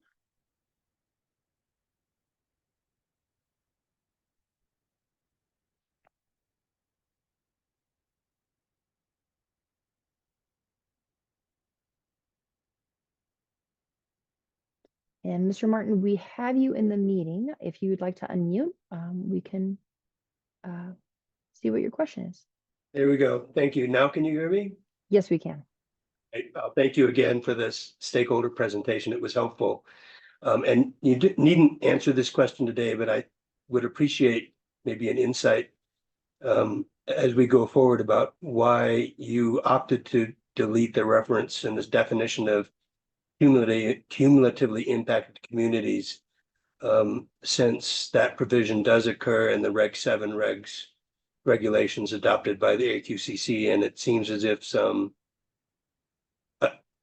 And Mr. Martin, we have you in the meeting. If you would like to unmute, we can see what your question is. There we go. Thank you. Now can you hear me? Yes, we can. Thank you again for this stakeholder presentation. It was helpful. And you needn't answer this question today, but I would appreciate maybe an insight as we go forward about why you opted to delete the reference in this definition of cumulatively impacted communities, since that provision does occur in the Reg 7 regulations adopted by the AQCC, and it seems as if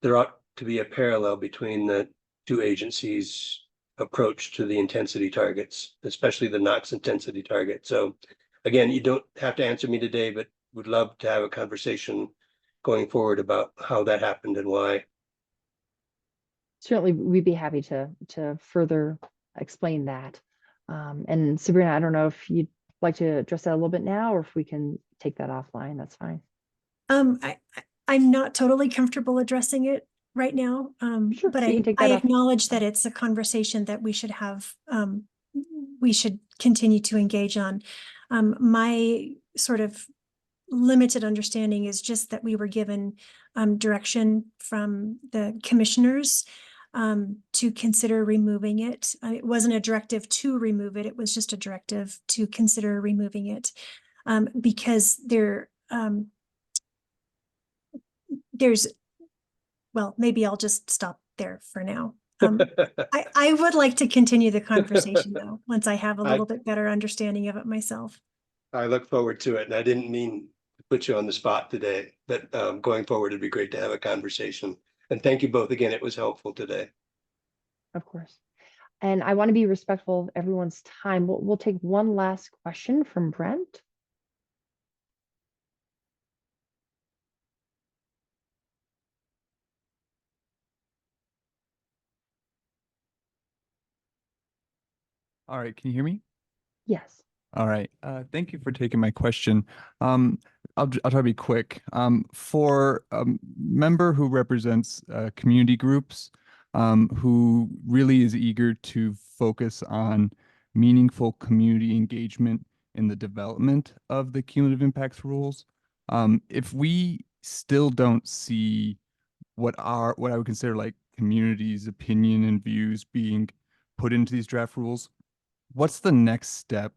there ought to be a parallel between the two agencies' approach to the intensity targets, especially the NOx intensity target. So again, you don't have to answer me today, but would love to have a conversation going forward about how that happened and why. Certainly, we'd be happy to further explain that. And Sabrina, I don't know if you'd like to address that a little bit now, or if we can take that offline, that's fine. I'm not totally comfortable addressing it right now. Sure, But so you can take I that off. acknowledge that it's a conversation that we should have, we should continue to engage on. My sort of limited understanding is just that we were given direction from the commissioners to consider removing it. It wasn't a directive to remove it. It was just a directive to consider removing it because there's, well, maybe I'll just stop there for now. I would like to continue the conversation though, once I have a little bit better understanding of it myself. I look forward to it. And I didn't mean to put you on the spot today, but going forward, it'd be great to have a conversation. And thank you both again. It was helpful today. Of course. And I want to be respectful of everyone's time. We'll take one last question from Brent. All right, can you hear me? Yes. All right, thank you for taking my question. I'll try to be quick. For a member who represents community groups, who really is eager to focus on meaningful community engagement in the development of the cumulative impacts rules, if we still don't see what I would consider like community's opinion and views being put into these draft rules, what's the next step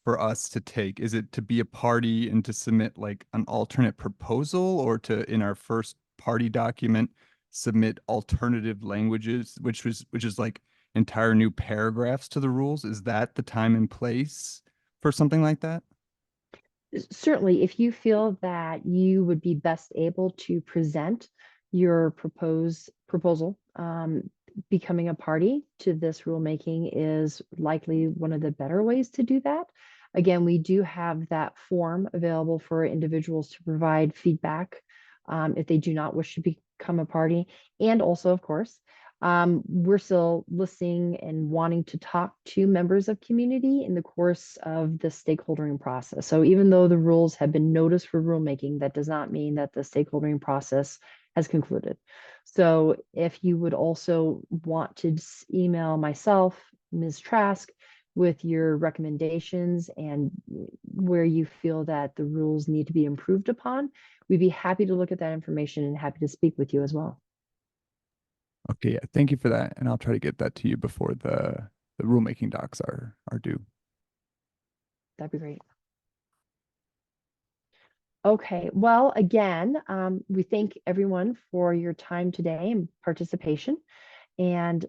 for us to take? Is it to be a party and to submit like an alternate proposal, or to, in our first party document, submit alternative languages, which is like entire new paragraphs to the rules? Is that the time and place for something like that? Certainly, if you feel that you would be best able to present your proposal, becoming a party to this rulemaking is likely one of the better ways to do that. Again, we do have that form available for individuals to provide feedback if they do not wish to become a party. And also, of course, we're still listening and wanting to talk to members of community in the course of the stakeholdering process. So even though the rules have been noticed for rulemaking, that does not mean that the stakeholdering process has concluded. So if you would also want to email myself, Ms. Trask, with your recommendations and where you feel that the rules need to be improved upon, we'd be happy to look at that information and happy to speak with you as well. Okay, yeah, thank you for that. And I'll try to get that to you before the rulemaking docs are due. That'd be great. Okay, well, again, we thank everyone for your time today and participation. And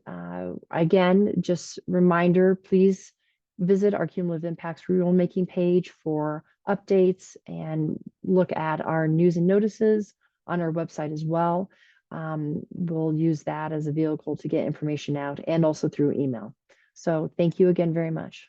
again, just reminder, please visit our Cumulative Impacts rulemaking page for updates and look at our news and notices on our website as well. We'll use that as a vehicle to get information out, and also through email. So thank you again very much.